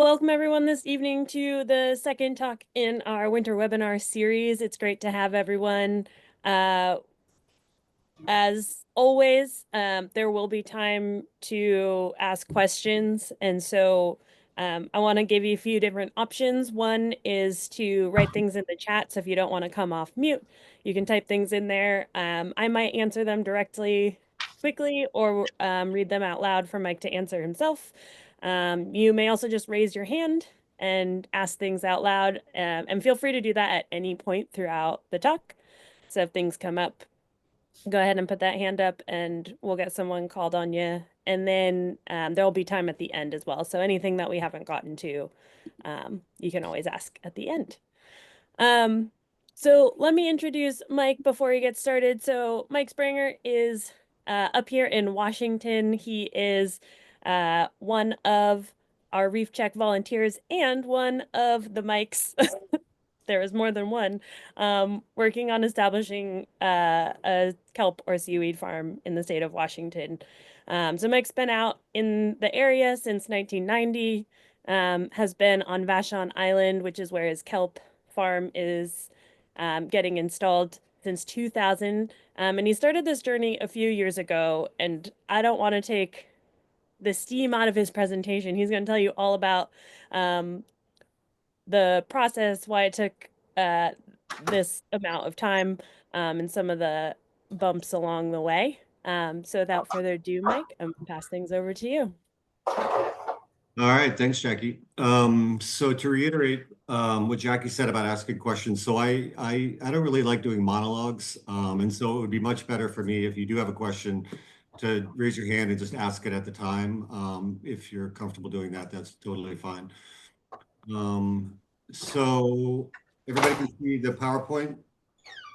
Welcome everyone this evening to the second talk in our winter webinar series. It's great to have everyone. Uh, as always, there will be time to ask questions. And so I want to give you a few different options. One is to write things in the chat. So if you don't want to come off mute, you can type things in there. I might answer them directly quickly or read them out loud for Mike to answer himself. You may also just raise your hand and ask things out loud. And feel free to do that at any point throughout the talk. So if things come up, go ahead and put that hand up and we'll get someone called on you. And then there'll be time at the end as well. So anything that we haven't gotten to, you can always ask at the end. So let me introduce Mike before he gets started. So Mike Spranger is up here in Washington. He is one of our Reef Check volunteers and one of the Mikes. There is more than one, working on establishing a kelp or seaweed farm in the state of Washington. So Mike's been out in the area since 1990, has been on Vashon Island, which is where his kelp farm is getting installed since 2000. And he started this journey a few years ago, and I don't want to take the steam out of his presentation. He's going to tell you all about the process, why it took this amount of time, and some of the bumps along the way. So without further ado, Mike, I'm gonna pass things over to you. All right, thanks, Jackie. So to reiterate what Jackie said about asking questions, so I don't really like doing monologues, and so it would be much better for me if you do have a question to raise your hand and just ask it at the time. If you're comfortable doing that, that's totally fine. So everybody can see the PowerPoint.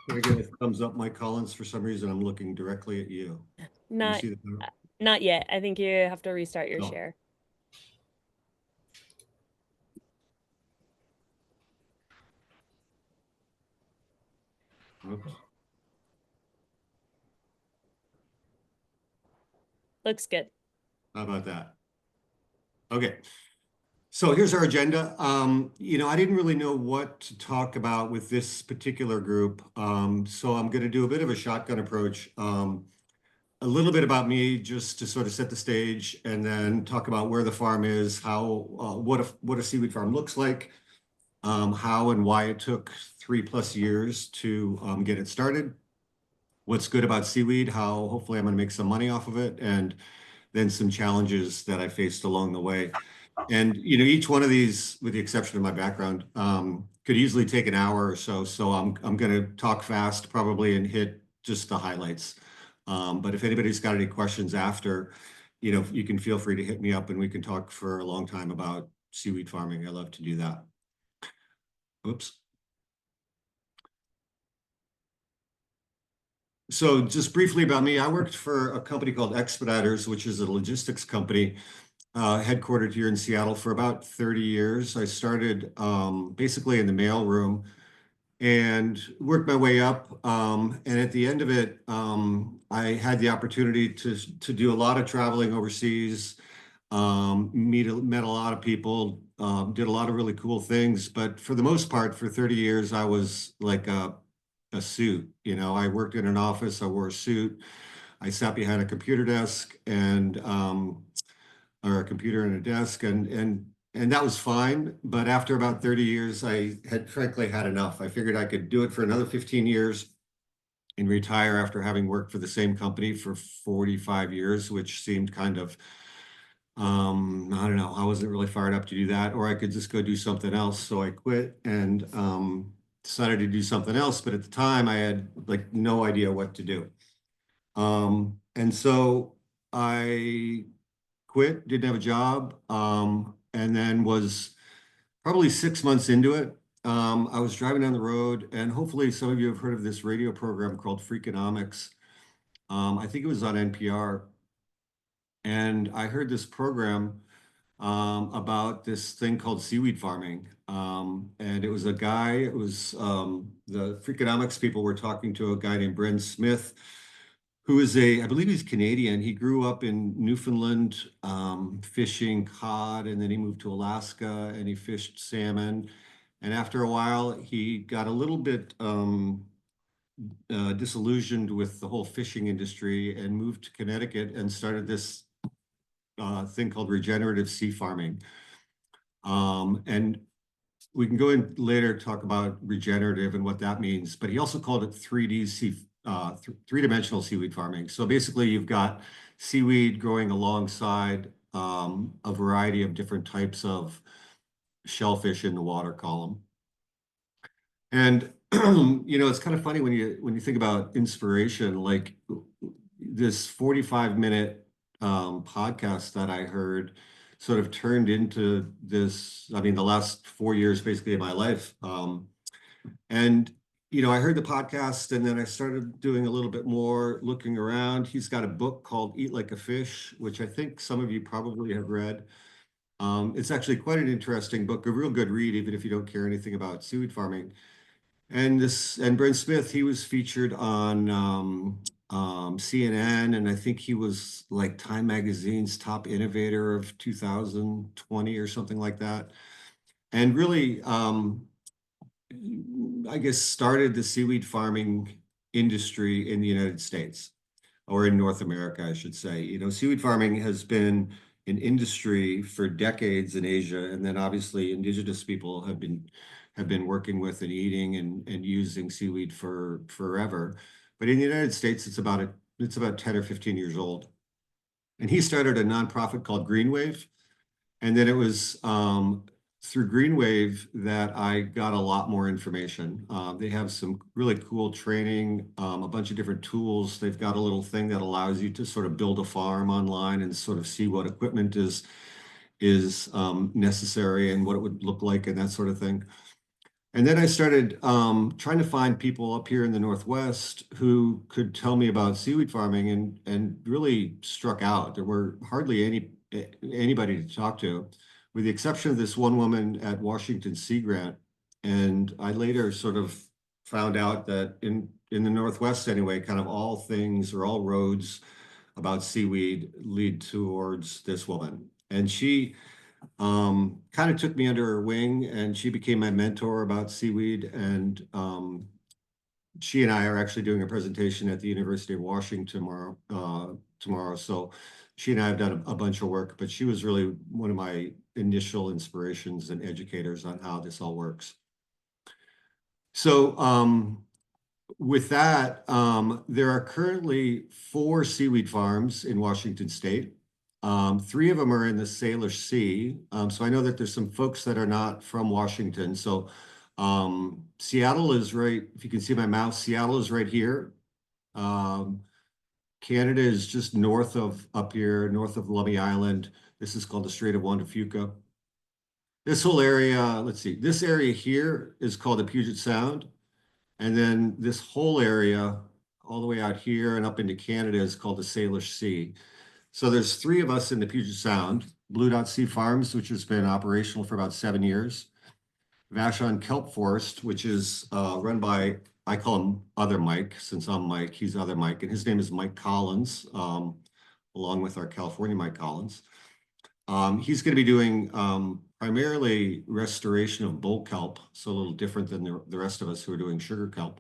Can I get a thumbs up, Mike Collins? For some reason, I'm looking directly at you. Can you Not see the? not yet. I think you have to restart your Oh, share. oops. Looks good. How about that? Okay. So here's our agenda. I didn't really know what to talk about with this particular group. So I'm going to do a bit of a shotgun approach. A little bit about me just to sort of set the stage and then talk about where the farm is, how what a seaweed farm looks like, how and why it took 3+ years to get it started, what's good about seaweed, how hopefully I'm going to make some money off of it, and then some challenges that I faced along the way. And each one of these, with the exception of my background, could easily take an hour or so. So I'm going to talk fast probably and hit just the highlights. But if anybody's got any questions after, you can feel free to hit me up and we can talk for a long time about seaweed farming. I love to do that. Oops. So just briefly about me, I worked for a company called Expeditors, which is a logistics company headquartered here in Seattle for about 30 years. I started basically in the mail room and worked my way up. And at the end of it, I had the opportunity to do a lot of traveling overseas, met a lot of people, did a lot of really cool things. But for the most part, for 30 years, I was like a suit. I worked in an office, I wore a suit, I sat behind a computer desk and or a computer and a desk, and that was fine. But after about 30 years, I had frankly had enough. I figured I could do it for another 15 years and retire after having worked for the same company for 45 years, which seemed kind of, I don't know, I wasn't really fired up to do that, or I could just go do something else. So I quit and decided to do something else. But at the time, I had like no idea what to do. And so I quit, didn't have a job, and then was probably 6 months into it. I was driving down the road, and hopefully some of you have heard of this radio program called Freakonomics. I think it was on NPR, and I heard this program about this thing called seaweed farming. And it was a guy, the Freakonomics people were talking to a guy named Brent Smith, who is I believe he's Canadian. He grew up in Newfoundland, fishing cod, and then he moved to Alaska and he fished salmon. And after a while, he got a little bit disillusioned with the whole fishing industry and moved to Connecticut and started this thing called regenerative sea farming. And we can go in later talk about regenerative and what that means, but he also called it 3D three-dimensional seaweed farming. So basically, you've got seaweed growing alongside a variety of different types of shellfish in the water column. And it's kind of funny when you think about inspiration, like this 45-minute podcast that I heard sort of turned into this, I mean, the last 4 years basically of my life. And I heard the podcast and then I started doing a little bit more looking around. He's got a book called Eat Like a Fish, which I think some of you probably have read. It's actually quite an interesting book, a real good read, even if you don't care anything about seaweed farming. And Brent Smith, he was featured on CNN, and I think he was like Time Magazine's top innovator of 2020 or something like that. And really, I guess, started the seaweed farming industry in the United States, or in North America, I should say. Seaweed farming has been an industry for decades in Asia, and then obviously indigenous people have been working with and eating and using seaweed for forever. But in the United States, it's about 10 or 15 years old. And he started a nonprofit called Green Wave. And then it was through Green Wave that I got a lot more information. They have some really cool training, a bunch of different tools. They've got a little thing that allows you to sort of build a farm online and sort of see what equipment is necessary and what it would look like and that sort of thing. And then I started trying to find people up here in the Northwest who could tell me about seaweed farming and really struck out. There were hardly anybody to talk to, with the exception of this one woman at Washington Sea Grant. And I later sort of found out that in the Northwest anyway, kind of all things or all roads about seaweed lead towards this woman. And she kind of took me under her wing and she became my mentor about seaweed. And she and I are actually doing a presentation at the University of Washington tomorrow. So she and I have done a bunch of work, but she was really one of my initial inspirations and educators on how this all works. So with that, there are currently 4 seaweed farms in Washington State. 3 of them are in the Salish Sea. So I know that there's some folks that are not from Washington. So Seattle is right, if you can see my mouse, Seattle is right here. Canada is just north of up here, north of Lummi Island. This is called the Strait of Juan de Fuca. This whole area, let's see, this area here is called the Puget Sound. And then this whole area, all the way out here and up into Canada, is called the Salish Sea. So there's 3 of us in the Puget Sound: Blue Dot Sea Farms, which has been operational for about 7 years; Vashon Kelp Forest, which is run by, I call him Other Mike, since I'm Mike, he's Other Mike, and his name is Mike Collins, along with our California Mike Collins. He's going to be doing primarily restoration of bull kelp, so a little different than the rest of us who are doing sugar kelp.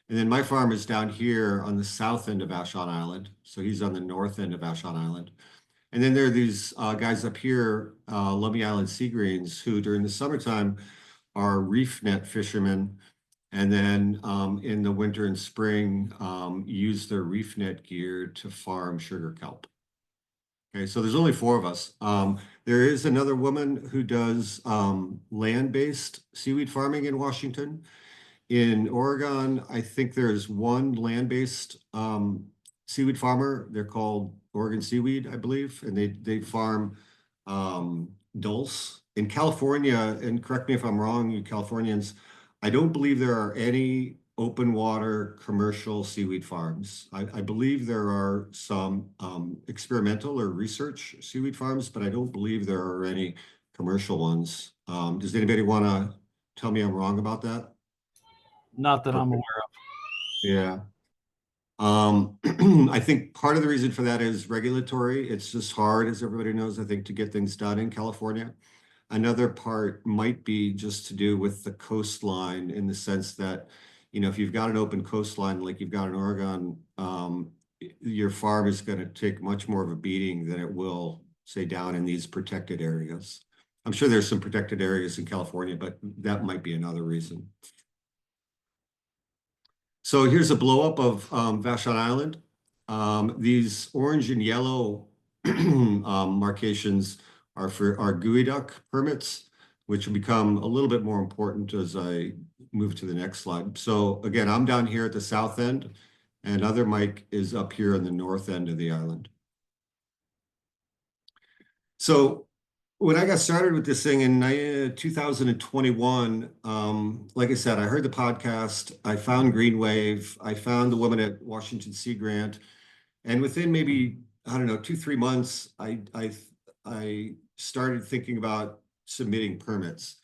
And then my farm is down here on the south end of Vashon Island. So he's on the north end of Vashon Island. And then there are these guys up here, Lummi Island Sea Greens, who during the summertime are reef net fishermen. And then in the winter and spring, use their reef net gear to farm sugar kelp. Okay, so there's only 4 of us. There is another woman who does land-based seaweed farming in Washington. In Oregon, I think there's one land-based seaweed farmer. They're called Oregon Seaweed, I believe, and they farm dulse. In California, and correct me if I'm wrong, you Californians, I don't believe there are any open water commercial seaweed farms. I believe there are some experimental or research seaweed farms, but I don't believe there are any commercial ones. Does anybody want to tell me I'm wrong about that? Not that I'm aware Yeah. I think part of the reason for that is regulatory. It's just hard, as everybody knows, I think, to get things done in California. Another part might be just to do with the coastline in the sense that, if you've got an open coastline like you've got in Oregon, your farm is going to take much more of a beating than it will, say, down in these protected areas. I'm sure there's some protected areas in California, but that might be another reason. So here's a blow up of Vashon Island. These orange and yellow markations are for our geoduck permits, which will become a little bit more important as I move to the next slide. So again, I'm down here at the south end, and other Mike is up here in the north end of the island. So when I got started with this thing in 2021, like I said, I heard the podcast, I found Green Wave, I found the woman at Washington Sea Grant, and within maybe, I don't know, 2, 3 months, I started thinking about submitting permits.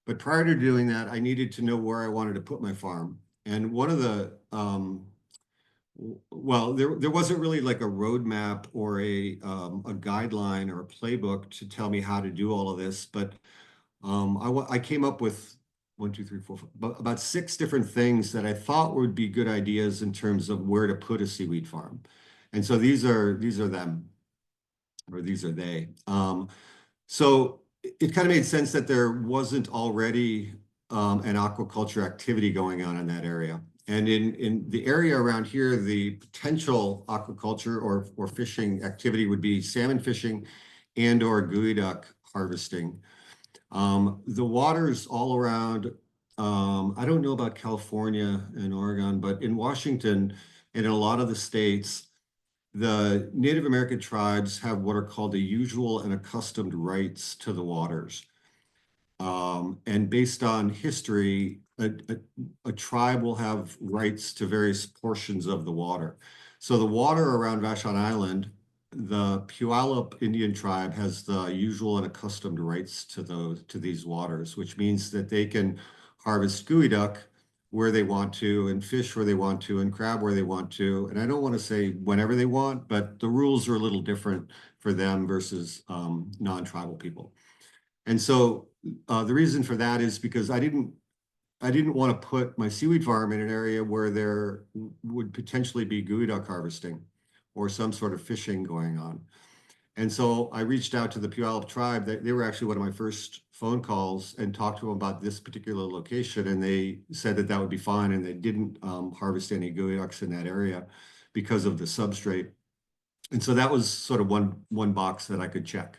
But prior to doing that, I needed to know where I wanted to put my farm. And one of the well, there wasn't really like a roadmap or a guideline or a playbook to tell me how to do all of this, but I came up with 1, 2, 3, 4, about 6 different things that I thought would be good ideas in terms of where to put a seaweed farm. And so these are them, or these are they. So it kind of made sense that there wasn't already an aquaculture activity going on in that area. And in the area around here, the potential aquaculture or fishing activity would be salmon fishing and or geoduck harvesting. The waters all around, I don't know about California and Oregon, but in Washington and in a lot of the states, the Native American tribes have what are called the usual and accustomed rights to the waters. And based on history, a tribe will have rights to various portions of the water. So the water around Vashon Island, the Puyallup Indian tribe has the usual and accustomed rights to these waters, which means that they can harvest geoduck where they want to and fish where they want to and crab where they want to. And I don't want to say whenever they want, but the rules are a little different for them versus non-tribal people. And so the reason for that is because I didn't want to put my seaweed farm in an area where there would potentially be geoduck harvesting or some sort of fishing going on. And so I reached out to the Puyallup tribe. They were actually one of my first phone calls and talked to them about this particular location. And they said that that would be fine. And they didn't harvest any geoducks in that area because of the substrate. And so that was sort of one box that I could check.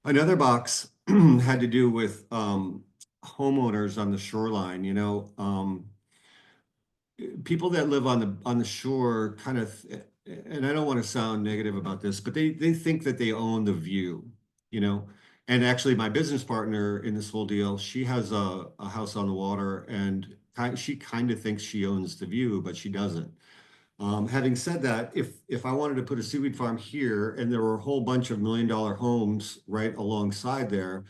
Another box had to do with homeowners on the shoreline. People that live on the shore kind of, and I don't want to sound negative about this, but they think that they own the view, you know. And actually, my business partner in this whole deal, she has a house on the water, and she kind of thinks she owns the view, but she doesn't. Having said that, if I wanted to put a seaweed farm here and there were a whole bunch of $1 million homes right alongside there,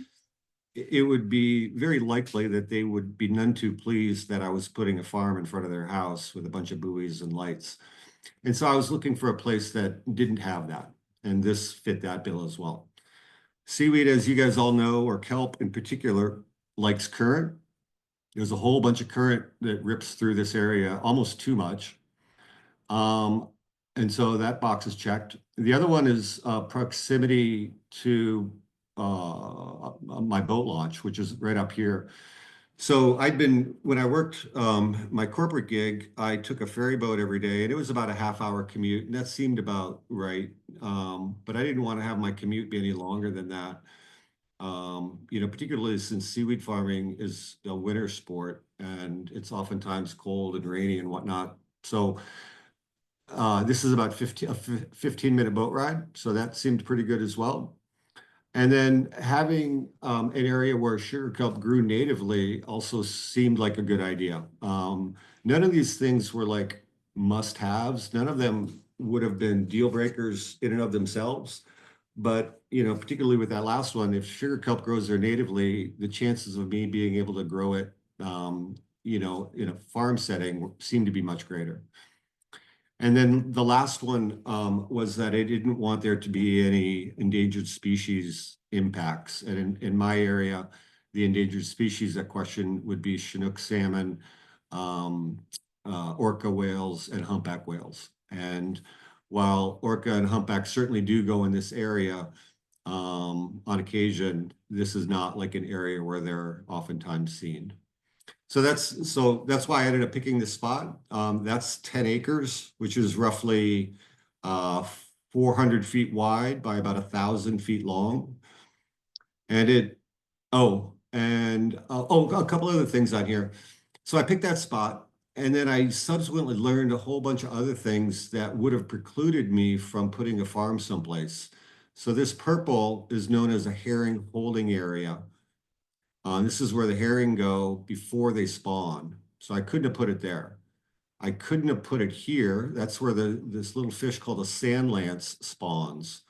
it would be very likely that they would be none too pleased that I was putting a farm in front of their house with a bunch of buoys and lights. And so I was looking for a place that didn't have that, and this fit that bill as well. Seaweed, as you guys all know, or kelp in particular, likes current. There's a whole bunch of current that rips through this area, almost too much. Um, and so that box is checked. The other one is proximity to my boat launch, which is right up here. So when I worked my corporate gig, I took a ferry boat every day, and it was about a half-hour commute, and that seemed about right. But I didn't want to have my commute be any longer than that. Particularly since seaweed farming is a winter sport, and it's oftentimes cold and rainy and whatnot. So this is about 15-minute boat ride, so that seemed pretty good as well. And then having an area where sugar kelp grew natively also seemed like a good idea. None of these things were like must-haves. None of them would have been deal breakers in and of themselves. But, particularly with that last one, if sugar kelp grows there natively, the chances of me being able to grow it, in a farm setting seem to be much greater. And then the last one was that I didn't want there to be any endangered species impacts. And in my area, the endangered species at question would be Chinook salmon, um, orca whales, and humpback whales. And while orca and humpback certainly do go in this area, on occasion, this is not like an area where they're oftentimes seen. So that's why I ended up picking this spot. That's 10 acres, which is roughly 400 feet wide by about 1,000 feet long. And a couple other things on here. So I picked that spot, and then I subsequently learned a whole bunch of other things that would have precluded me from putting a farm someplace. So this purple is known as a herring holding area. This is where the herring go before they spawn. So I couldn't have put it there. I couldn't have put it here. That's where this little fish called a sand lance spawns.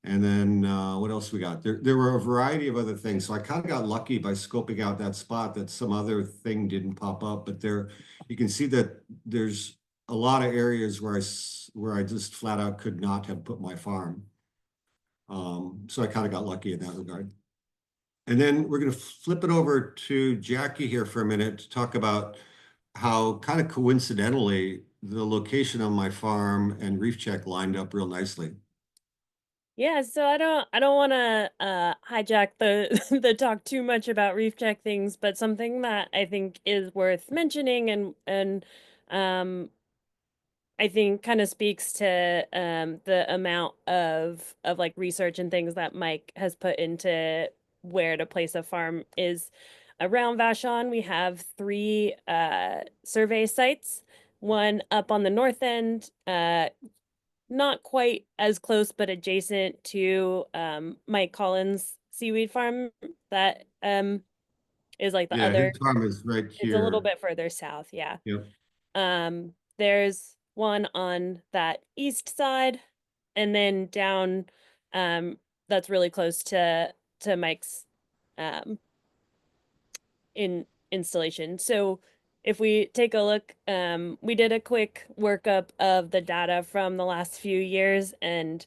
And then what else we got? There were a variety of other things. So I kind of got lucky by scoping out that spot that some other thing didn't pop up. But there, you can see that there's a lot of areas where I just flat out could not have put my farm. So I kind of got lucky in that regard. And then we're going to flip it over to Jackie here for a minute to talk about how kind of coincidentally the location of my farm and reef check lined up real nicely. Yeah, so I don't want to hijack the the talk too much about reef check things, but something that I think is worth mentioning and um I think kind of speaks to the amount of like research and things that Mike has put into where to place a farm is around Vashon. We have three survey sites, one up on the north end, not quite as close but adjacent to Mike Collins' seaweed farm that is like the Yeah, his other, farm is right it's a little here. bit further south, yeah. Yep. There's one on that east side, and then down, that's really close to Mike's um in installation. So if we take a look, we did a quick workup of the data from the last few years, and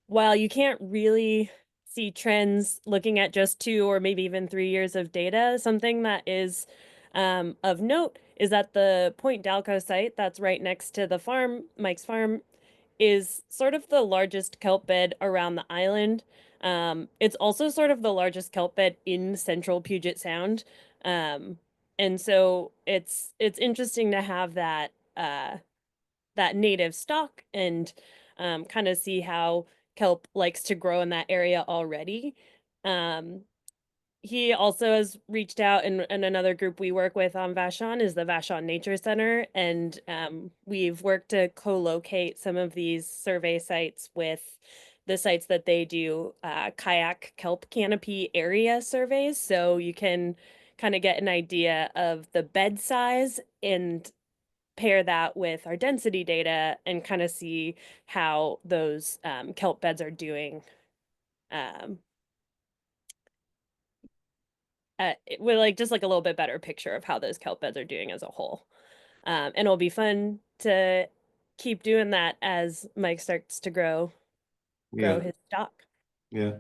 while you can't really see trends looking at just 2 or maybe even 3 years of data, something that is of note is that the Point Dalco site that's right next to the farm, Mike's farm, is sort of the largest kelp bed around the island. It's also sort of the largest kelp bed in central Puget Sound. Um, and so it's interesting to have that native stock and kind of see how kelp likes to grow in that area already. Um, he also has reached out, and another group we work with on Vashon is the Vashon Nature Center, and we've worked to co-locate some of these survey sites with the sites that they do kayak kelp canopy area surveys, so you can kind of get an idea of the bed size and pair that with our density data and kind of see how those kelp beds are doing um, with like just like a little bit better picture of how those kelp beds are doing as a whole. And it'll be fun to keep doing that as Mike starts to grow Yeah. his stock. Yeah.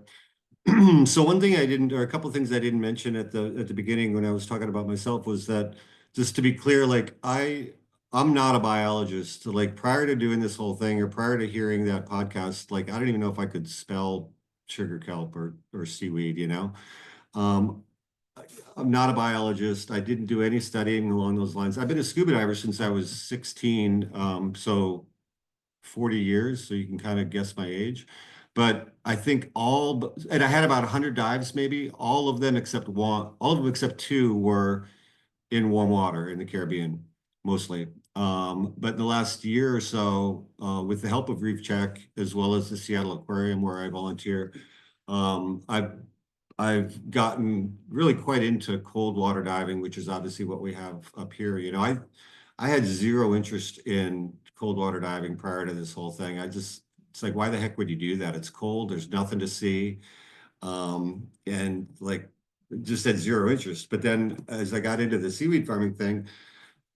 So one thing I didn't, or a couple of things I didn't mention at the beginning when I was talking about myself was that just to be clear, like I'm not a biologist. So like prior to doing this whole thing or prior to hearing that podcast, like I don't even know if I could spell sugar kelp or seaweed, you know. Um, I'm not a biologist. I didn't do any studying along those lines. I've been a scuba diver since I was 16, so 40 years, so you can kind of guess my age. But I think and I had about 100 dives, maybe all of them except one, all of them except two were in warm water in the Caribbean, mostly. But in the last year or so, with the help of Reef Check, as well as the Seattle Aquarium where I volunteer, I've gotten really quite into cold water diving, which is obviously what we have up here. You know, I had zero interest in cold water diving prior to this whole thing. It's like, why the heck would you do that? It's cold, there's nothing to see. And like just had zero interest. But then as I got into the seaweed farming thing,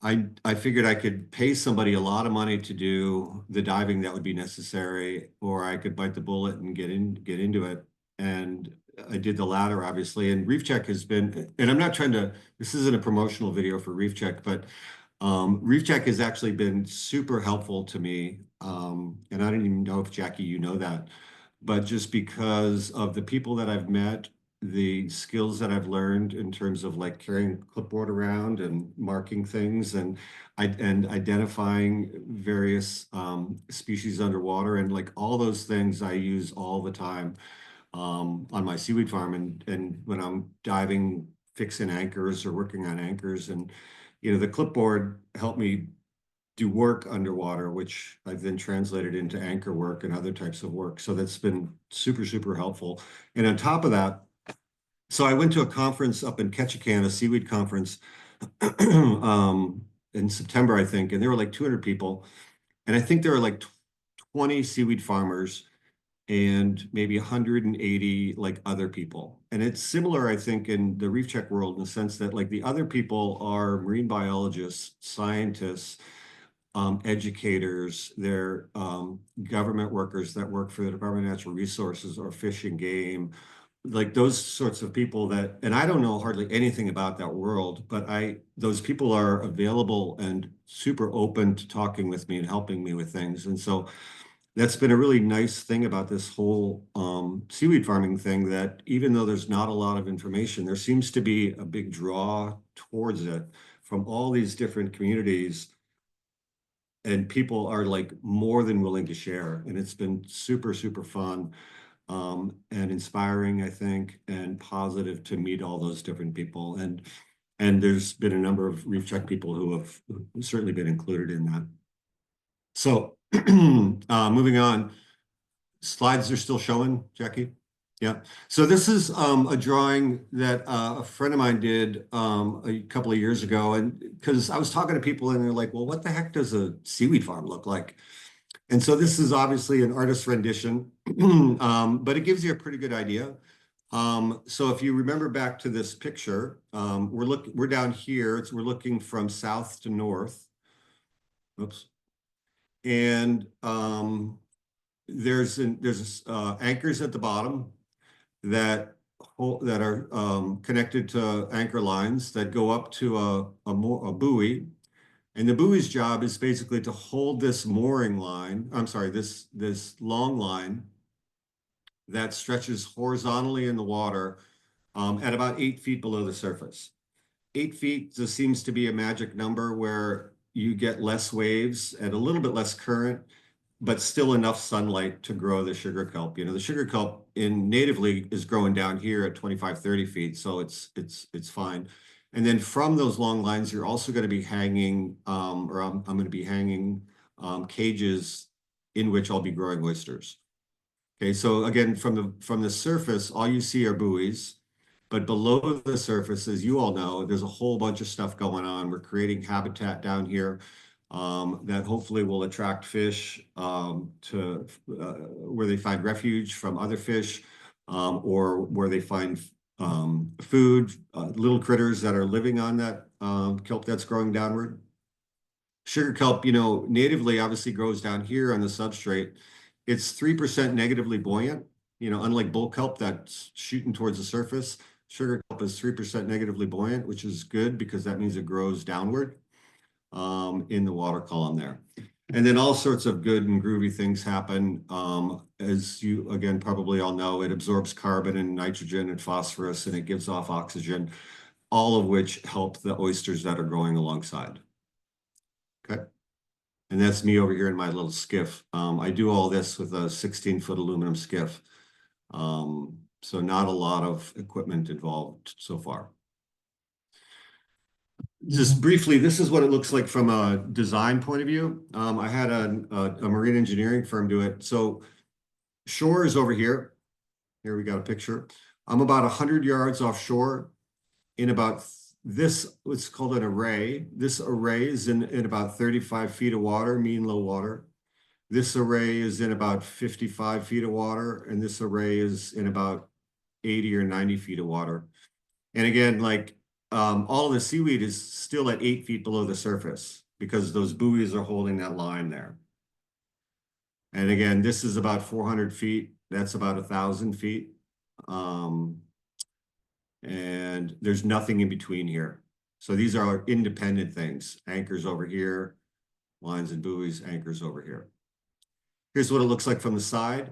I figured I could pay somebody a lot of money to do the diving that would be necessary, or I could bite the bullet and get into it. And I did the latter, obviously. And Reef Check has been, and I'm not trying to, this isn't a promotional video for Reef Check, but Reef Check has actually been super helpful to me. And I don't even know if Jackie, you know that, but just because of the people that I've met, the skills that I've learned in terms of like carrying a clipboard around and marking things and identifying various species underwater and like all those things I use all the time on my seaweed farm and when I'm diving, fixing anchors or working on anchors and the clipboard helped me do work underwater, which I've then translated into anchor work and other types of work. So that's been super, super helpful. And on top of that, so I went to a conference up in Ketchikan, a seaweed conference, in September, I think, and there were like 200 people. And I think there were like 20 seaweed farmers and maybe 180 like other people. And it's similar, I think, in the reef check world in the sense that like the other people are marine biologists, scientists, educators, they're government workers that work for the Department of Natural Resources or Fish and Game, like those sorts of people that, and I don't know hardly anything about that world, but those people are available and super open to talking with me and helping me with things. And so that's been a really nice thing about this whole seaweed farming thing that even though there's not a lot of information, there seems to be a big draw towards it from all these different communities and people are like more than willing to share. And it's been super, super fun and inspiring, I think, and positive to meet all those different people. And there's been a number of Reef Check people who have certainly been included in that. So moving on, slides are still showing, Jackie. Yeah. So this is a drawing that a friend of mine did a couple of years ago. And because I was talking to people and they're like, well, what the heck does a seaweed farm look like? And so this is obviously an artist's rendition, but it gives you a pretty good idea. So if you remember back to this picture, we're down here. We're looking from south to north. Oops. And there's anchors at the bottom that that are connected to anchor lines that go up to a buoy. And the buoy's job is basically to hold this mooring line, I'm sorry, this long line that stretches horizontally in the water at about 8 feet below the surface. 8 feet just seems to be a magic number where you get less waves and a little bit less current, but still enough sunlight to grow the sugar kelp. The sugar kelp in natively is growing down here at 25, 30 feet, so it's fine. And then from those long lines, you're also going to be hanging, or I'm going to be hanging cages in which I'll be growing oysters. Okay, so again, from the surface, all you see are buoys, but below the surface, as you all know, there's a whole bunch of stuff going on. We're creating habitat down here that hopefully will attract fish to where they find refuge from other fish or where they find food, little critters that are living on that kelp that's growing downward. Sugar kelp, natively obviously grows down here on the substrate. It's 3% negatively buoyant, unlike bull kelp that's shooting towards the surface. Sugar kelp is 3% negatively buoyant, which is good because that means it grows downward in the water column there. And then all sorts of good and groovy things happen. As you, again, probably all know, it absorbs carbon and nitrogen and phosphorus, and it gives off oxygen, all of which help the oysters that are growing alongside. Okay. And that's me over here in my little skiff. I do all this with a 16-foot aluminum skiff. So not a lot of equipment involved so far. Just briefly, this is what it looks like from a design point of view. I had a marine engineering firm do it. So shore is over here. Here we got a picture. I'm about 100 yards offshore in about this, what's called an array. This array is in about 35 feet of water, mean low water. This array is in about 55 feet of water, and this array is in about 80 or 90 feet of water. And again, like all of the seaweed is still at 8 feet below the surface because those buoys are holding that line there. And again, this is about 400 feet. That's about 1,000 feet. And there's nothing in between here. So these are independent things. Anchors over here, lines and buoys, anchors over here. Here's what it looks like from the side.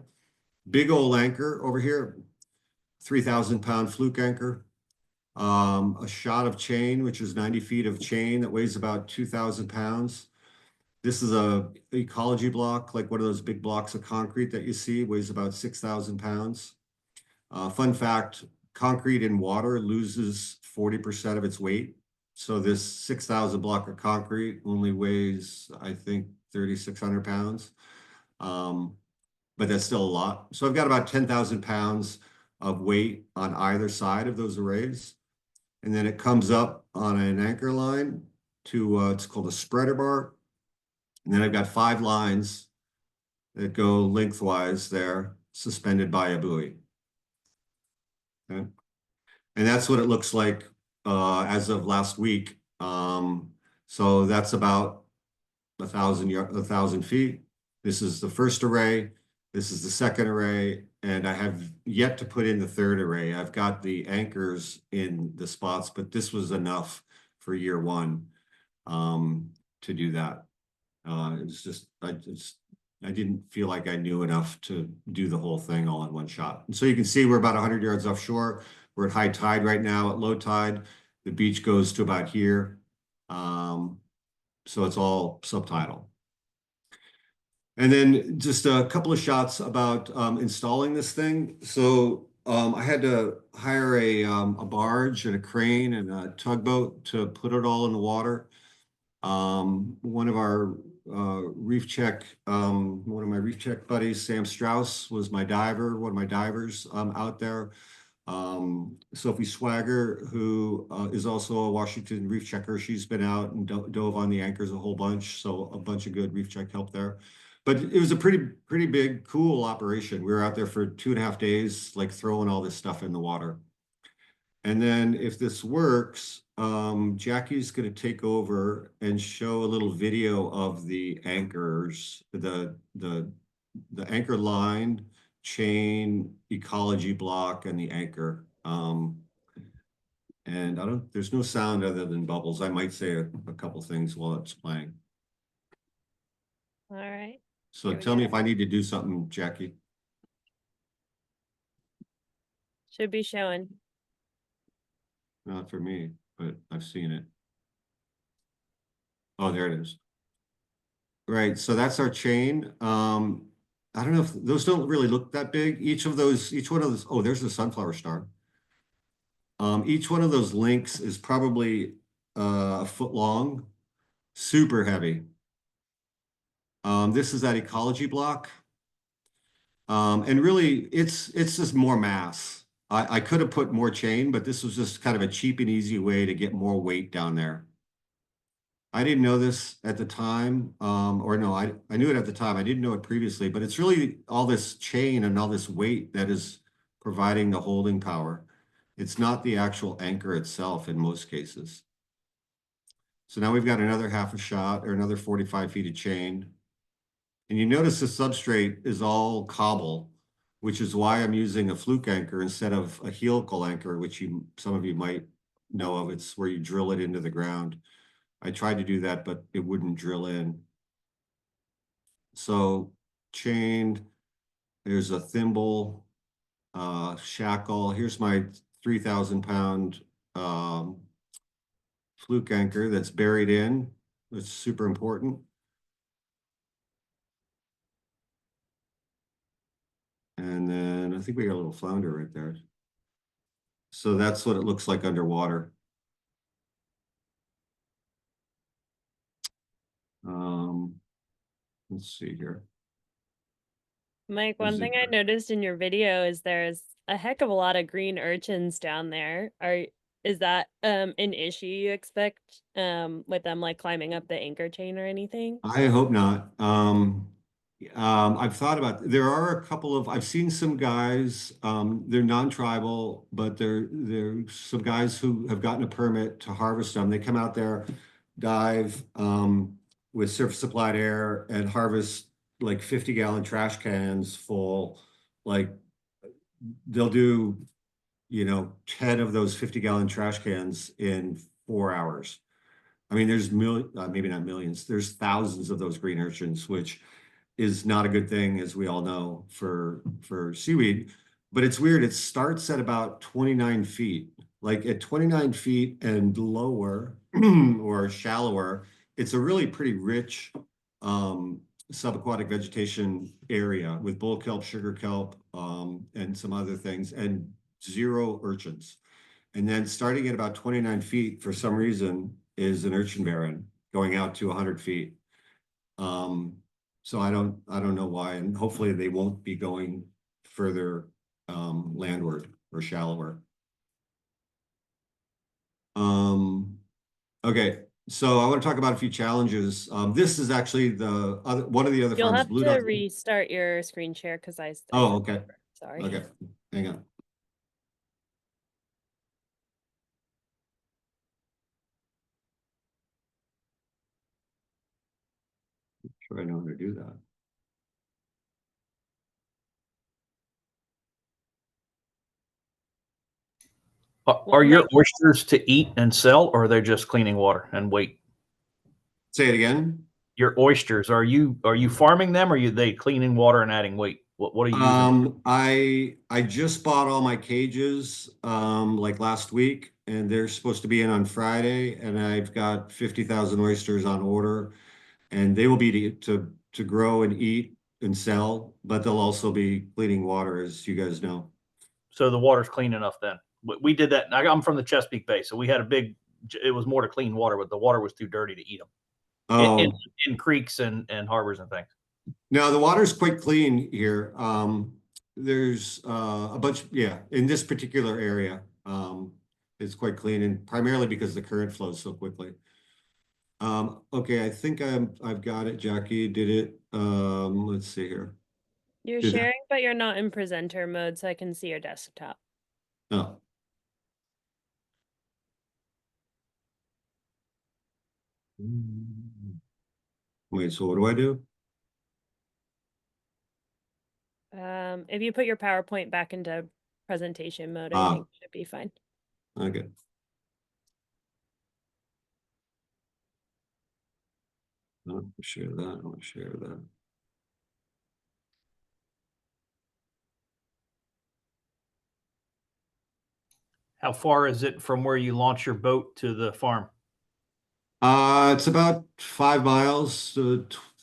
Big old anchor over here, 3,000-pound fluke anchor. A shot of chain, which is 90 feet of chain that weighs about 2,000 pounds. This is a ecology block, like one of those big blocks of concrete that you see, weighs about 6,000 pounds. Fun fact, concrete in water loses 40% of its weight. So this 6,000 block of concrete only weighs, I think, 3,600 pounds. But that's still a lot. So I've got about 10,000 pounds of weight on either side of those arrays. And then it comes up on an anchor line to, it's called a spreader bar. And then I've got 5 lines that go lengthwise there, suspended by a buoy. Okay. And that's what it looks like as of last week. So that's about 1,000 feet. This is the first array. This is the second array, and I have yet to put in the third array. I've got the anchors in the spots, but this was enough for year one to do that. It's just I didn't feel like I knew enough to do the whole thing all in one shot. And so you can see we're about 100 yards offshore. We're at high tide right now. At low tide, the beach goes to about here. So it's all subtidal. And then just a couple of shots about installing this thing. So I had to hire a barge and a crane and a tugboat to put it all in the water. One of our one of my reef check buddies, Sam Strauss, was my diver, one of my divers out there. Sophie Swagger, who is also a Washington reef checker, she's been out and dove on the anchors a whole bunch, so a bunch of good reef check help there. But it was a pretty big, cool operation. We were out there for 2.5 days, like throwing all this stuff in the water. And then if this works, Jackie's going to take over and show a little video of the anchors, the anchor line, chain, ecology block, and the anchor. And there's no sound other than bubbles. I might say a couple things while it's playing. All right. So tell me if I need to do something, Jackie. Should be showing. Not for me, but I've seen it. Oh, there it is. Right, so that's our chain. I don't know if those don't really look that big. Each one of those, oh, there's the sunflower star. Each one of those links is probably a foot long, super heavy. This is that ecology block. And really, it's just more mass. I could have put more chain, but this was just kind of a cheap and easy way to get more weight down there. I didn't know this at the time, or no, I knew it at the time. I didn't know it previously, but it's really all this chain and all this weight that is providing the holding power. It's not the actual anchor itself in most cases. So now we've got another half a shot or another 45 feet of chain. And you notice the substrate is all cobble, which is why I'm using a fluke anchor instead of a helical anchor, which some of you might know of. It's where you drill it into the ground. I tried to do that, but it wouldn't drill in. So chained, there's a thimble, shackle. Here's my 3,000-pound fluke anchor that's buried in. That's super important. And then I think we got a little flounder right there. So that's what it looks like underwater. Let's see here. Mike, one thing I noticed in your video is there's a heck of a lot of green urchins down there. Is that an issue you expect with them like climbing up the anchor chain or anything? I hope not. I've thought about, there are a couple of, I've seen some guys, they're non-tribal, but they're some guys who have gotten a permit to harvest them. They come out there, dive, with surface supplied air and harvest like 50-gallon trash cans full. Like they'll do, 10 of those 50-gallon trash cans in 4 hours. I mean, there's maybe not millions, there's thousands of those green urchins, which is not a good thing, as we all know, for seaweed. But it's weird. It starts at about 29 feet. Like at 29 feet and lower or shallower, it's a really pretty rich subaquatic vegetation area with bull kelp, sugar kelp, and some other things, and zero urchins. And then starting at about 29 feet, for some reason, is an urchin barren going out to 100 feet. Um, so I don't know why, and hopefully they won't be going further landward or shallower. Um, okay, so I want to talk about a few challenges. This is actually the other one of the other You'll farms, have Blue to Dot. restart your screen share because I Oh, took okay, over. Sorry. okay, hang on. Sure, I know how to do that. Are Well, your nice. oysters to eat and sell, or are they just cleaning water and wait? Say it again. Your oysters, are you farming them, or are they cleaning water and adding weight? What are you using? I just bought all my cages like last week, and they're supposed to be in on Friday, and I've got 50,000 oysters on order, and they will be to grow and eat and sell, but they'll also be cleaning water, as you guys know. So the water's clean enough then. We did that. I'm from the Chesapeake Bay, so we had a big. It was more to clean water, but the water was too dirty to eat them in, Oh, in creeks and harbors and things. no, the water's quite clean here. There's a bunch, yeah, in this particular area, it's quite clean, and primarily because the current flows so quickly. Okay, I think I've got it, Jackie. Did it? Let's see here. You're Did sharing, but you're not in presenter mode, so I can see your desktop. oh. Wait, so what do I do? If you put your PowerPoint back into presentation mode, I Ah, think it should be fine. okay. I'll share that. I'll share that. How far is it from where you launch your boat to the farm? It's about 5 miles,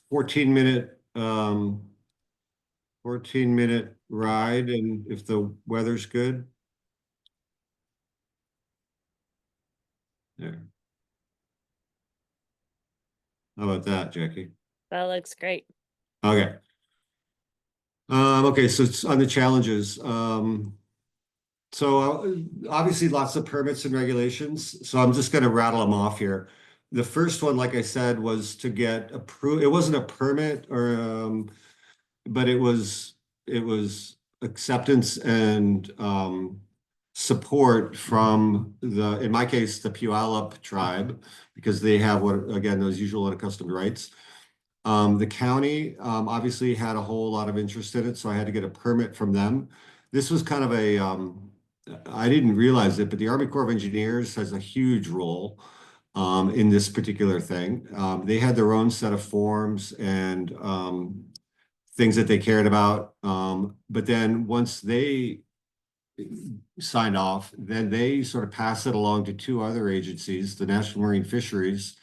14 minute, 14-minute ride, and if the weather's good. There. How about that, Jackie? That looks great. Okay. Okay, so it's on the challenges. Obviously lots of permits and regulations. So I'm just going to rattle them off here. The first one, like I said, was to get approved. It wasn't a permit but it was acceptance and support from in my case, the Puyallup tribe, because they have again, those usual unaccustomed rights. The county obviously had a whole lot of interest in it, so I had to get a permit from them. This was kind of I didn't realize it, but the Army Corps of Engineers has a huge role in this particular thing. They had their own set of forms and things that they cared about. But then once they signed off, then they sort of pass it along to two other agencies, the National Marine Fisheries.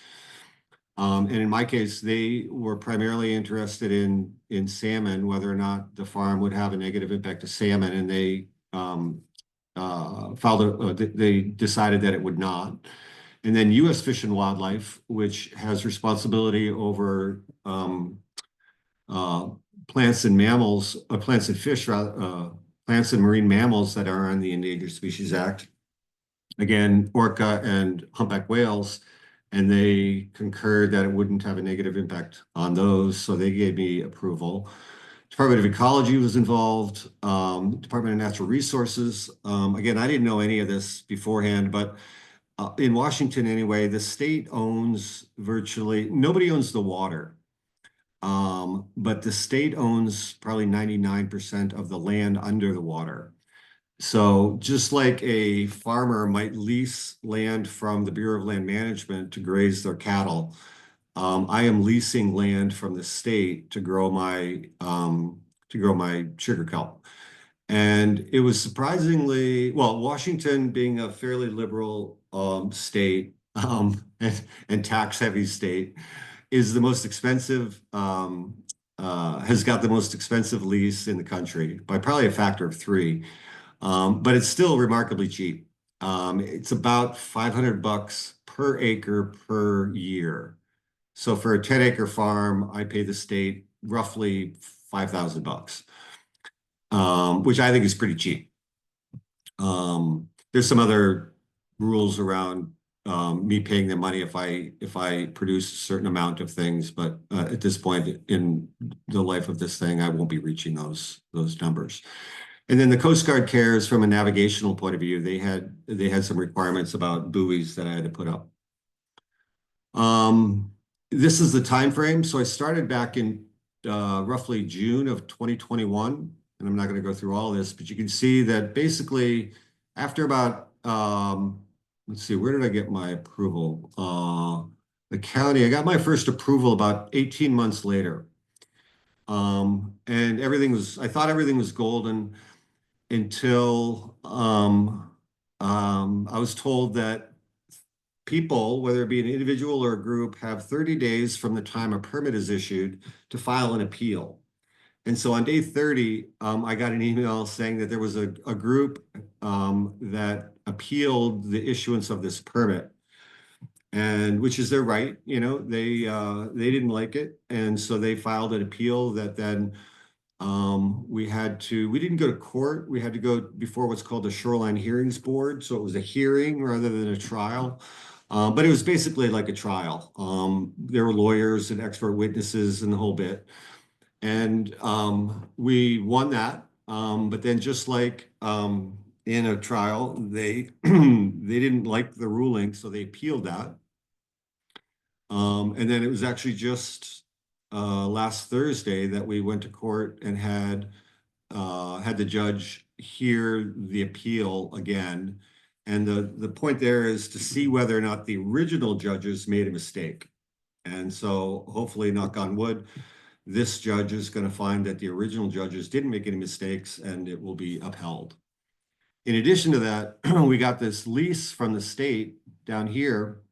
And in my case, they were primarily interested in salmon, whether or not the farm would have a negative impact to salmon, and they they decided that it would not. And then U.S. Fish and Wildlife, which has responsibility over uh, plants and mammals, plants and fish, rather, plants and marine mammals that are on the Endangered Species Act. Again, orca and humpback whales, and they concurred that it wouldn't have a negative impact on those, so they gave me approval. Department of Ecology was involved, Department of Natural Resources. Again, I didn't know any of this beforehand, but in Washington anyway, the state owns virtually, nobody owns the water. But the state owns probably 99% of the land under the water. So just like a farmer might lease land from the Bureau of Land Management to graze their cattle, I am leasing land from the state to grow my sugar kelp. And it was surprisingly, well, Washington being a fairly liberal state and tax-heavy state is the most expensive, has got the most expensive lease in the country by probably a factor of 3. But it's still remarkably cheap. It's about $500 per acre per year. So for a 10-acre farm, I pay the state roughly $5,000, which I think is pretty cheap. There's some other rules around me paying them money if I produce a certain amount of things, but at this point in the life of this thing, I won't be reaching those numbers. And then the Coast Guard cares from a navigational point of view. They had some requirements about buoys that I had to put up. This is the time frame. So I started back in roughly June of 2021, and I'm not going to go through all this, but you can see that basically after about let's see, where did I get my approval? The county, I got my first approval about 18 months later. And I thought everything was golden until I was told that people, whether it be an individual or a group, have 30 days from the time a permit is issued to file an appeal. And so on day 30, I got an email saying that there was a group that appealed the issuance of this permit, and which is their right. You know, they didn't like it, and so they filed an appeal that then we didn't go to court. We had to go before what's called the Shoreline Hearings Board. So it was a hearing rather than a trial. But it was basically like a trial. There were lawyers and expert witnesses and the whole bit. And we won that. But then just like in a trial, they didn't like the ruling, so they appealed that. And then it was actually just last Thursday that we went to court and had the judge hear the appeal again. And the point there is to see whether or not the original judges made a mistake. And so hopefully, knock on wood, this judge is going to find that the original judges didn't make any mistakes and it will be upheld. In addition to that, we got this lease from the state down here,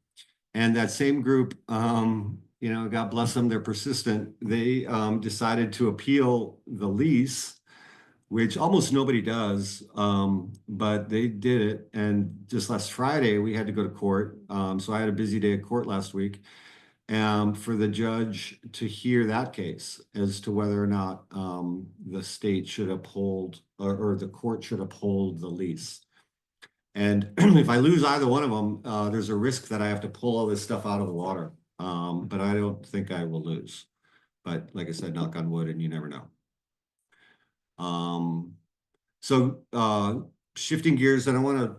and that same group, you know, God bless them, they're persistent. They decided to appeal the lease, which almost nobody does, but they did it. And just last Friday, we had to go to court. So I had a busy day at court last week for the judge to hear that case as to whether or not the state should uphold or the court should uphold the lease. And if I lose either one of them, there's a risk that I have to pull all this stuff out of the water. But I don't think I will lose. But like I said, knock on wood, and you never know. So shifting gears, and I'm going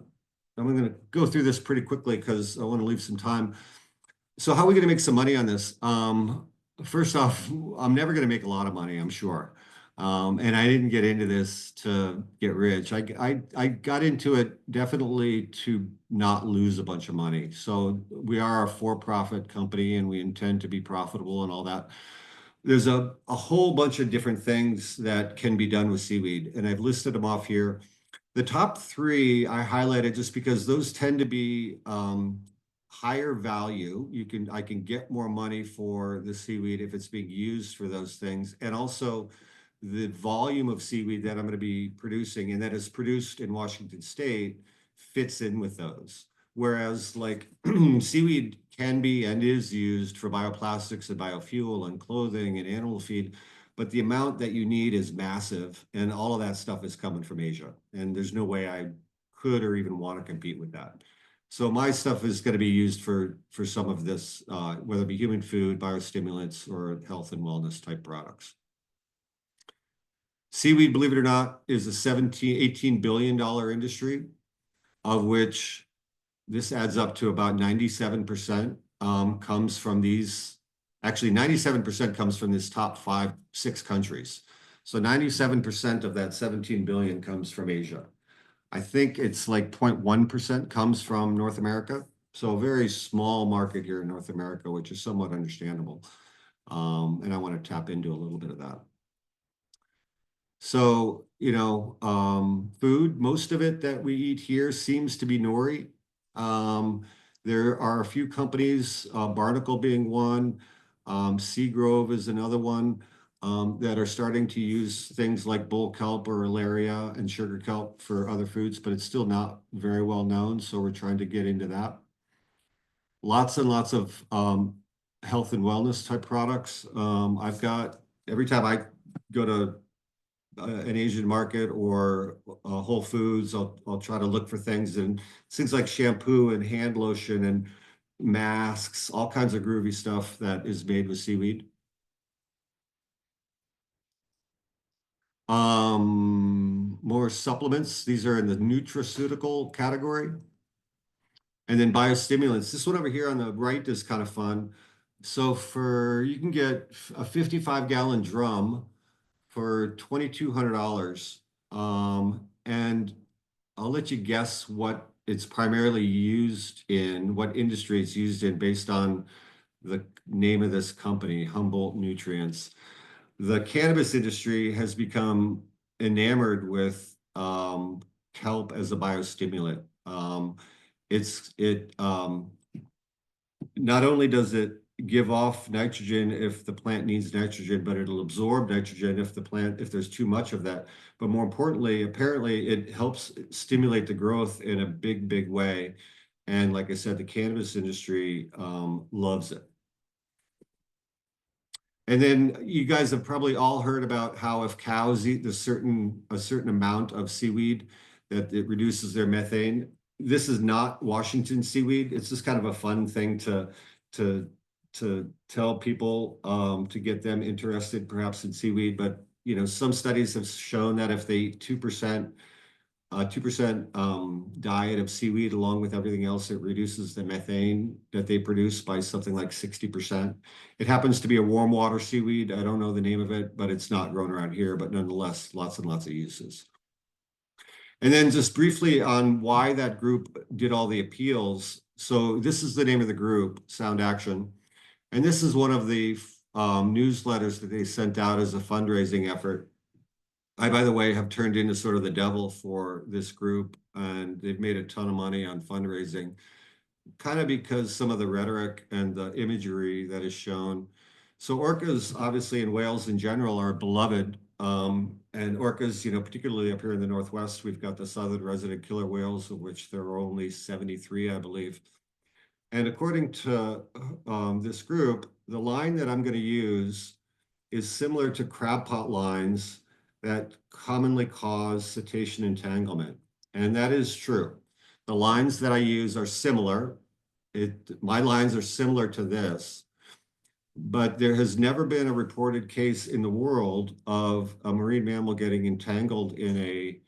to go through this pretty quickly because I want to leave some time. So how are we going to make some money on this? First off, I'm never going to make a lot of money, I'm sure. And I didn't get into this to get rich. I got into it definitely to not lose a bunch of money. So we are a for-profit company and we intend to be profitable and all that. There's a whole bunch of different things that can be done with seaweed, and I've listed them off here. The top 3 I highlighted just because those tend to be higher value. I can get more money for the seaweed if it's being used for those things, and also the volume of seaweed that I'm going to be producing and that is produced in Washington State fits in with those. Whereas like seaweed can be and is used for bioplastics and biofuel and clothing and animal feed, but the amount that you need is massive, and all of that stuff is coming from Asia. And there's no way I could or even want to compete with that. So my stuff is going to be used for some of this, whether it be human food, biostimulants, or health and wellness type products. Seaweed, believe it or not, is a $18 billion industry, of which this adds up to about 97% comes from these. Actually, 97% comes from this top 6 countries. So 97% of that 17 billion comes from Asia. I think it's like 0.1% comes from North America. So a very small market here in North America, which is somewhat understandable. And I want to tap into a little bit of that. So, food, most of it that we eat here seems to be nori. There are a few companies, Barnacle being one, Seagrove is another one, that are starting to use things like bull kelp or alaria and sugar kelp for other foods, but it's still not very well known. So we're trying to get into that. Lots and lots of health and wellness type products. I've got, every time I go to an Asian market or Whole Foods, I'll try to look for things like shampoo and hand lotion and masks, all kinds of groovy stuff that is made with seaweed. More supplements. These are in the nutraceutical category. And then biostimulants. This one over here on the right is kind of fun. So you can get a 55-gallon drum for $2,200. And I'll let you guess what it's primarily used in, what industry it's used in based on the name of this company, Humboldt Nutrients. The cannabis industry has become enamored with kelp as a biostimulant. Not only does it give off nitrogen if the plant needs nitrogen, but it'll absorb nitrogen if there's too much of that. But more importantly, apparently it helps stimulate the growth in a big, big way. And like I said, the cannabis industry loves it. And then you guys have probably all heard about how if cows eat a certain amount of seaweed, that it reduces their methane. This is not Washington seaweed. It's just kind of a fun thing to tell people to get them interested perhaps in seaweed. But some studies have shown that if they eat 2% diet of seaweed along with everything else, it reduces the methane that they produce by something like 60%. It happens to be a warm water seaweed. I don't know the name of it, but it's not grown around here, but nonetheless, lots and lots of uses. And then just briefly on why that group did all the appeals. So this is the name of the group, Sound Action. And this is one of the newsletters that they sent out as a fundraising effort. I, by the way, have turned into sort of the devil for this group, and they've made a ton of money on fundraising, kind of because some of the rhetoric and the imagery that is shown. So orcas, obviously in whales in general, are beloved. And orcas, particularly up here in the Northwest, we've got the southern resident killer whales, of which there are only 73, I believe. And according to this group, the line that I'm going to use is similar to crab pot lines that commonly cause cetacean entanglement. And that is true. The lines that I use are similar. My lines are similar to this, but there has never been a reported case in the world of a marine mammal getting entangled in a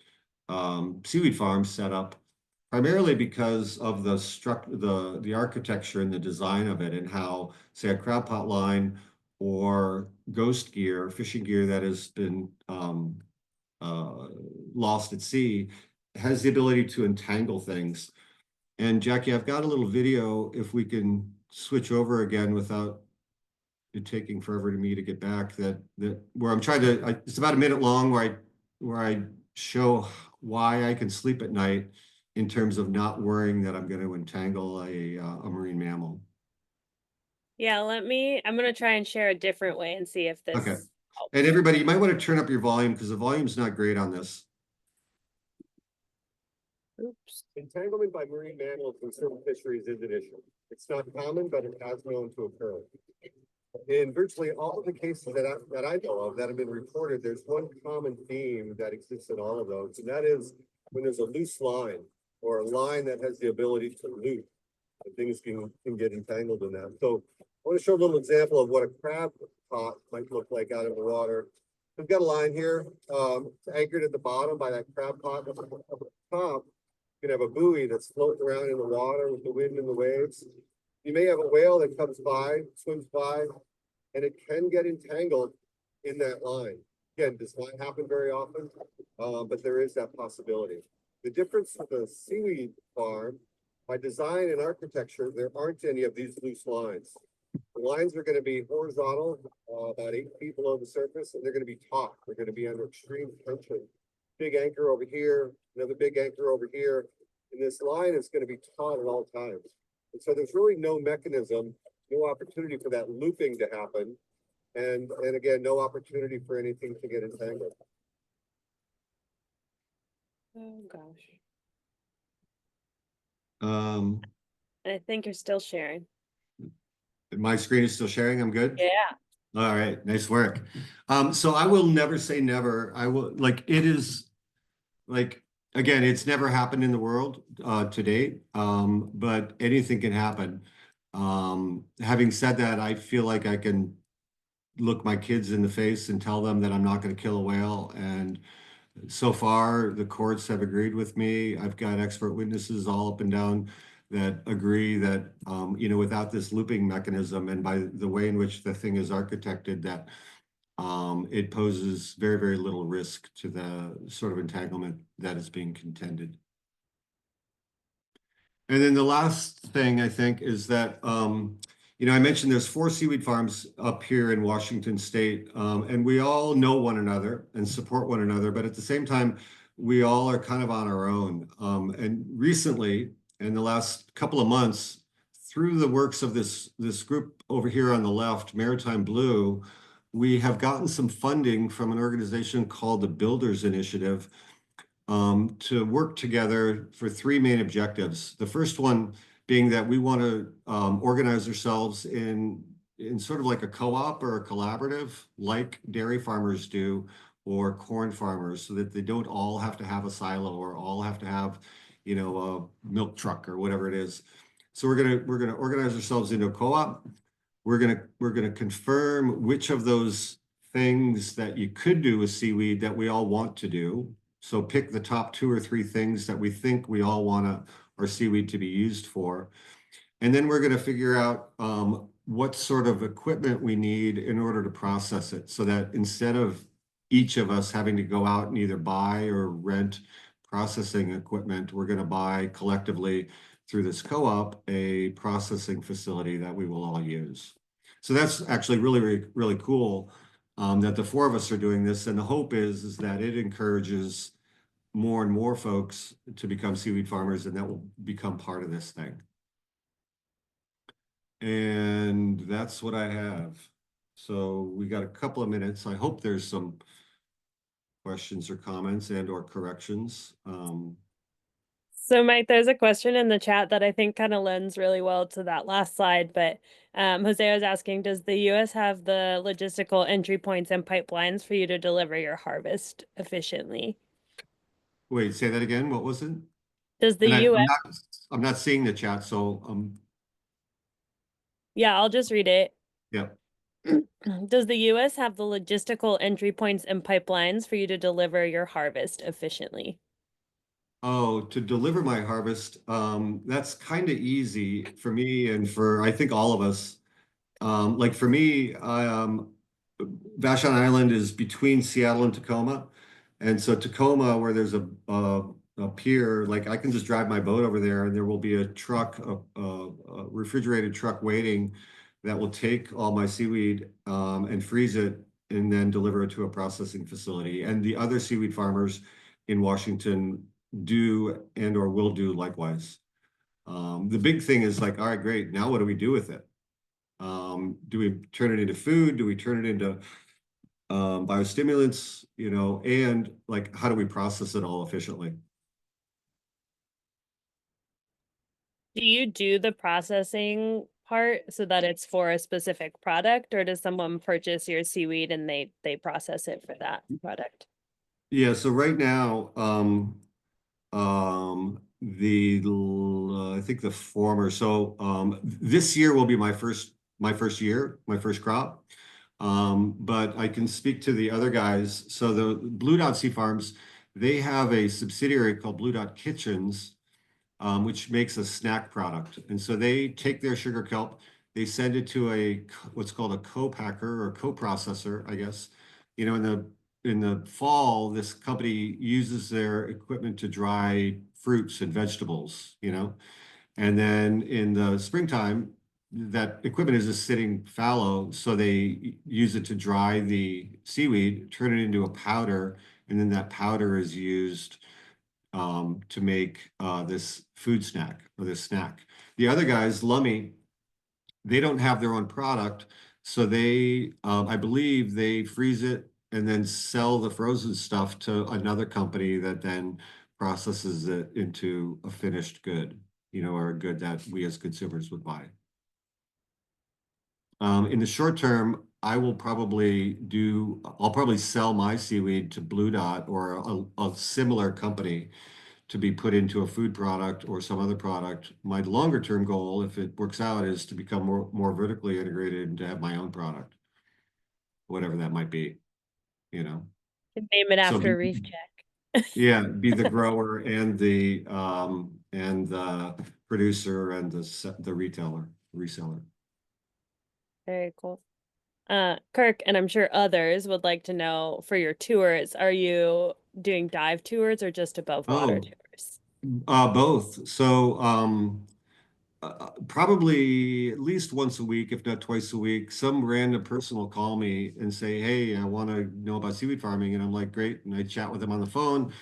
seaweed farm setup, primarily because of the architecture and the design of it, and how, say, a crab pot line or ghost gear, fishing gear that has been lost at sea, has the ability to entangle things. And Jackie, I've got a little video, if we can switch over again without it taking forever to me to get back, that where I'm trying to, it's about a minute long, where I show why I can sleep at night in terms of not worrying that I'm going to entangle a marine mammal. Yeah, I'm going to try and share a different way and see if this Okay. helps. And everybody, you might want to turn up your volume because the volume's not great on this. Oops. Entanglement by marine mammals in certain fisheries is an issue. It's not common, but it has known to occur. In virtually all of the cases that I know of that have been reported, there's one common theme that exists in all of those, and that is when there's a loose line or a line that has the ability to loop, and things can get entangled in that. So I want to show a little example of what a crab pot might look like out of the water. We've got a line here, it's anchored at the bottom by that crab pot. Up at the top, you can have a buoy that's floating around in the water with the wind and the waves. You may have a whale that comes by, swims by, and it can get entangled in that line. Again, does not happen very often, but there is that possibility. The difference with a seaweed farm, by design and architecture, there aren't any of these loose lines. The lines are going to be horizontal, about 8 feet below the surface, and they're going to be taut. They're going to be under extreme tension. Big anchor over here, another big anchor over here, and this line is going to be taut at all times. And so there's really no mechanism, no opportunity for that looping to happen. And again, no opportunity for anything to get entangled. Oh gosh. I I think you're still sharing. My screen is still sharing. I'm good. Yeah. All right, nice work. So I will never say never. I will, like, it is like, again, it's never happened in the world to date, but anything can happen. Having said that, I feel like I can look my kids in the face and tell them that I'm not going to kill a whale. And so far, the courts have agreed with me. I've got expert witnesses all up and down that agree that, without this looping mechanism and by the way in which the thing is architected, that it poses very, very little risk to the sort of entanglement that is being contended. And then the last thing I think is that, I mentioned there's 4 seaweed farms up here in Washington State, and we all know one another and support one another, but at the same time, we all are kind of on our own. And recently, in the last couple of months, through the works of this group over here on the left, Maritime Blue, we have gotten some funding from an organization called the Builders Initiative, to work together for 3 main objectives. The first one being that we want to organize ourselves in sort of like a co-op or a collaborative, like dairy farmers do, or corn farmers, so that they don't all have to have a silo or all have to have, a milk truck or whatever it is. So we're gonna organize ourselves into a co-op. We're gonna confirm which of those things that you could do with seaweed that we all want to do. So pick the top 2 or 3 things that we think we all want our seaweed to be used for. And then we're going to figure out what sort of equipment we need in order to process it, so that instead of each of us having to go out and either buy or rent processing equipment, we're going to buy collectively through this co-op a processing facility that we will all use. So that's actually really, really, really cool. That the 4 of us are doing this, and the hope is that it encourages more and more folks to become seaweed farmers, and that will become part of this thing. And that's what I have. So we got a couple of minutes. I hope there's some questions or comments and or corrections. So Mike, there's a question in the chat that I think kind of lends really well to that last slide, but Jose was asking, does the US have the logistical entry points and pipelines for you to deliver your harvest efficiently? Wait, say that again. What was it? Does the US? I'm not seeing the chat, so Yeah, I'll just read it. yeah. Does the US have the logistical entry points and pipelines for you to deliver your harvest efficiently? Oh, to deliver my harvest, that's kind of easy for me and for I think all of us. Like for me, Vashon Island is between Seattle and Tacoma, and so Tacoma, where there's a pier, like I can just drive my boat over there, and there will be a truck, a refrigerated truck waiting that will take all my seaweed and freeze it, and then deliver it to a processing facility. And the other seaweed farmers in Washington do and or will do likewise. The big thing is like, all right, great. Now what do we do with it? Do we turn it into food? Do we turn it into biostimulants? And like, how do we process it all efficiently? Do you do the processing part so that it's for a specific product, or does someone purchase your seaweed and they process it for that product? Yeah, so right now, I think the former. So this year will be my first year, my first crop. But I can speak to the other guys. So the Blue Dot Sea Farms, they have a subsidiary called Blue Dot Kitchens, which makes a snack product. And so they take their sugar kelp, they send it to what's called a co-packer or co-processor, I guess. You know, in the fall, this company uses their equipment to dry fruits and vegetables, you know. And then in the springtime, that equipment is just sitting fallow, so they use it to dry the seaweed, turn it into a powder, and then that powder is used to make this food snack or this snack. The other guys, Lummy, they don't have their own product, so I believe they freeze it and then sell the frozen stuff to another company that then processes it into a finished good, you know, or a good that we as consumers would buy. In the short term, I'll probably sell my seaweed to Blue Dot or a similar company to be put into a food product or some other product. My longer term goal, if it works out, is to become more vertically integrated and to have my own product, whatever that might be, you know. Name it So after Reef Check. yeah, be the grower and the producer and the reseller. Very cool. Kirk, and I'm sure others would like to know, for your tours, are you doing dive tours or just above water tours? Both. So probably at least once a week, if not twice a week, some random person will call me and say, "Hey, I want to know about seaweed farming," and I'm like, "Great," and I chat with them on the phone,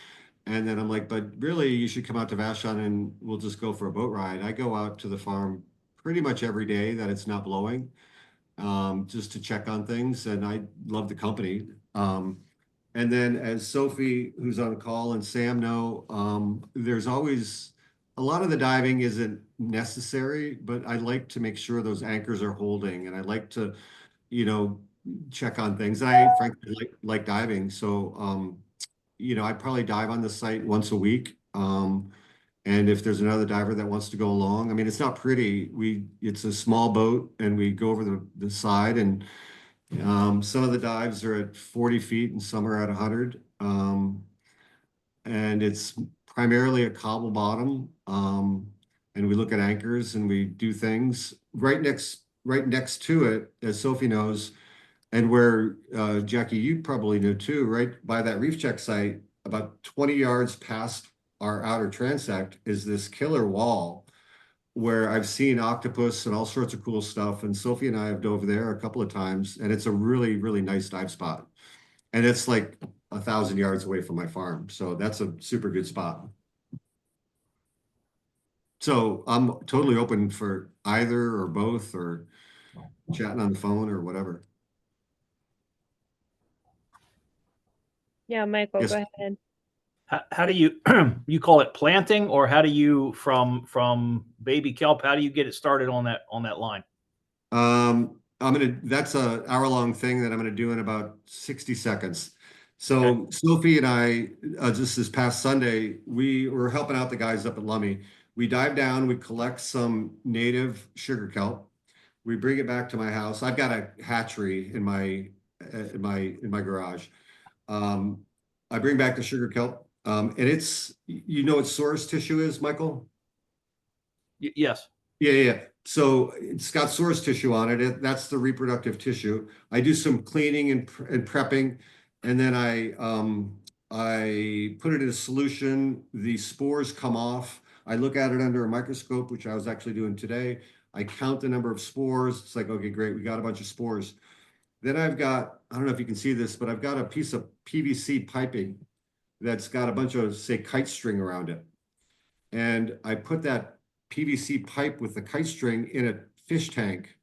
and then I'm like, "But really, you should come out to Vashon and we'll just go for a boat ride." I go out to the farm pretty much every day that it's not blowing, just to check on things, and I love the company. And then as Sophie, who's on call, and Sam know, there's always a lot of the diving isn't necessary, but I like to make sure those anchors are holding, and I like to, you know, check on things. I frankly like diving, so you know, I probably dive on the site once a week. And if there's another diver that wants to go along, I mean, it's not pretty. It's a small boat, and we go over the side, and some of the dives are at 40 feet and some are at 100. And it's primarily a cobble bottom. And we look at anchors and we do things right next to it, as Sophie knows, and where Jackie, you probably know too, right by that reef check site, about 20 yards past our outer transect is this killer wall where I've seen octopus and all sorts of cool stuff. And Sophie and I have dove there a couple of times, and it's a really, really nice dive spot. And it's like 1,000 yards away from my farm. So that's a super good spot. So I'm totally open for either or both, or chatting on the phone or whatever. Yeah, Michael, Yes. go ahead. How do you you call it planting, or how do you from baby kelp? How do you get it started on that line? That's a hour-long thing that I'm gonna do in about 60 seconds. So Sophie and I, just this past Sunday, we were helping out the guys up at Lummy. We dive down, we collect some native sugar kelp. We bring it back to my house. I've got a hatchery in my garage. I bring back the sugar kelp, and it's, you know what source tissue is, Michael? Yes. Yeah. So it's got source tissue on it. That's the reproductive tissue. I do some cleaning and prepping, and then I put it in a solution. The spores come off. I look at it under a microscope, which I was actually doing today. I count the number of spores. It's like, okay, great, we got a bunch of spores. Then I don't know if you can see this, but I've got a piece of PVC piping that's got a bunch of, say, kite string around it. And I put that PVC pipe with the kite string in a fish tank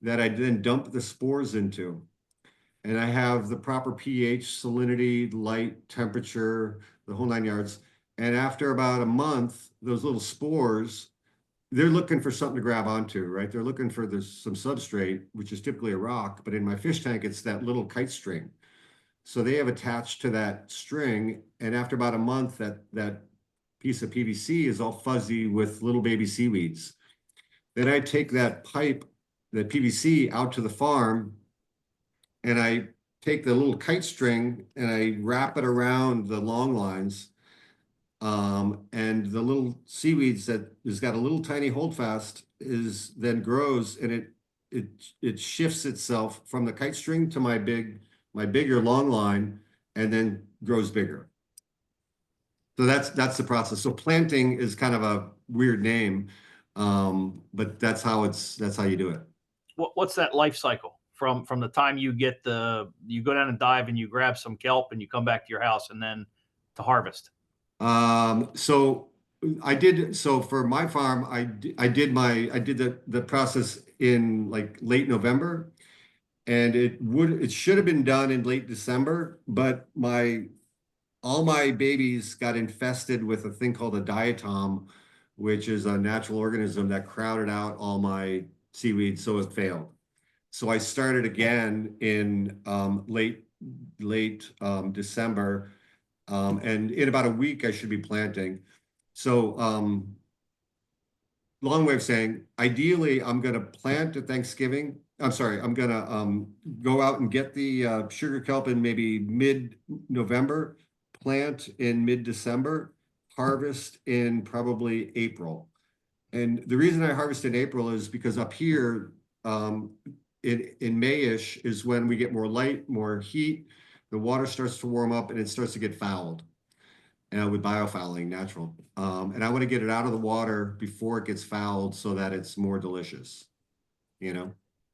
that I then dump the spores into. And I have the proper pH, salinity, light, temperature, the whole 9 yards. And after about a month, those little spores, they're looking for something to grab onto, right? They're looking for some substrate, which is typically a rock, but in my fish tank, it's that little kite string. So they have attached to that string, and after about a month, that piece of PVC is all fuzzy with little baby seaweeds. Then I take that pipe, the PVC, out to the farm, and I take the little kite string and I wrap it around the long lines. And the little seaweeds that has got a little tiny holdfast is then grows, and it shifts itself from the kite string to my bigger long line, and then grows bigger. So that's the process. So planting is kind of a weird name, but that's how you do it. What's that life cycle from the time you go down and dive and you grab some kelp and you come back to your house and then to harvest? So for my farm, I did the process in like late November, and it should have been done in late December, but all my babies got infested with a thing called a diatom, which is a natural organism that crowded out all my seaweed, so it failed. So I started again in late December. And in about a week, I should be planting. So, long way of saying, ideally, I'm going to plant at Thanksgiving. I'm sorry, I'm going to go out and get the sugar kelp in maybe mid-November, plant in mid-December, harvest in probably April. And the reason I harvest in April is because up here, in May-ish is when we get more light, more heat, the water starts to warm up and it starts to get fouled, with biofouling, natural. And I want to get it out of the water before it gets fouled so that it's more delicious,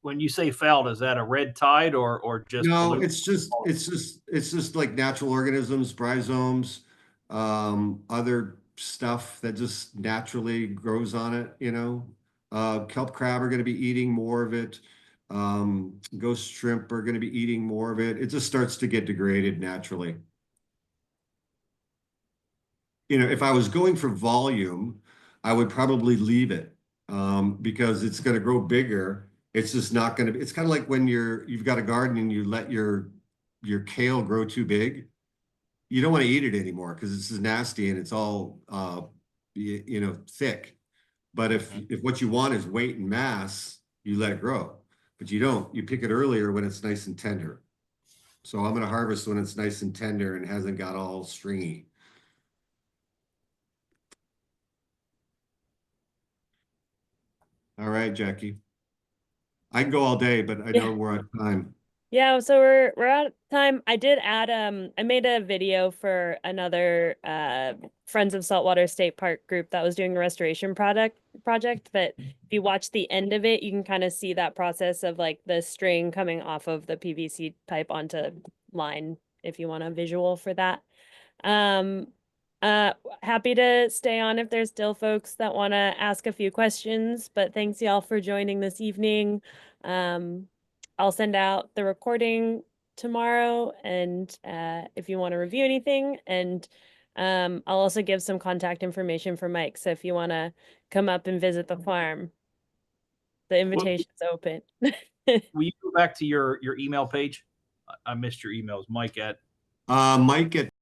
When you say fouled, is that a red tide or just No, pollution? it's just like natural organisms, bryozomes, other stuff that just naturally grows on it. Kelp crab are going to be eating more of it. Ghost shrimp are going to be eating more of it. It just starts to get degraded naturally. If I was going for volume, I would probably leave it, because it's going to grow bigger. It's just not going to be, it's kind of like when you've got a garden and you let your kale grow too big. You don't want to eat it anymore because it's just nasty and it's all, thick. But if what you want is weight and mass, you let it grow. But you don't. You pick it earlier when it's nice and tender. So I'm going to harvest when it's nice and tender and hasn't got all stringy. All right, Jackie. I can go all day, but I know we're out of time. Yeah, so we're out of time. I did add I made a video for another Friends of Saltwater State Park group that was doing a restoration project that if you watch the end of it, you can kind of see that process of like the string coming off of the PVC pipe onto line if you want a visual for that. Happy to stay on if there's still folks that want to ask a few questions, but thanks y'all for joining this evening. I'll send out the recording tomorrow, and if you want to review anything, and I'll also give some contact information for Mike. So if you want to come up and visit the farm, the invitation's open. Will you go back to your email page? I missed your emails, Mike at Mike at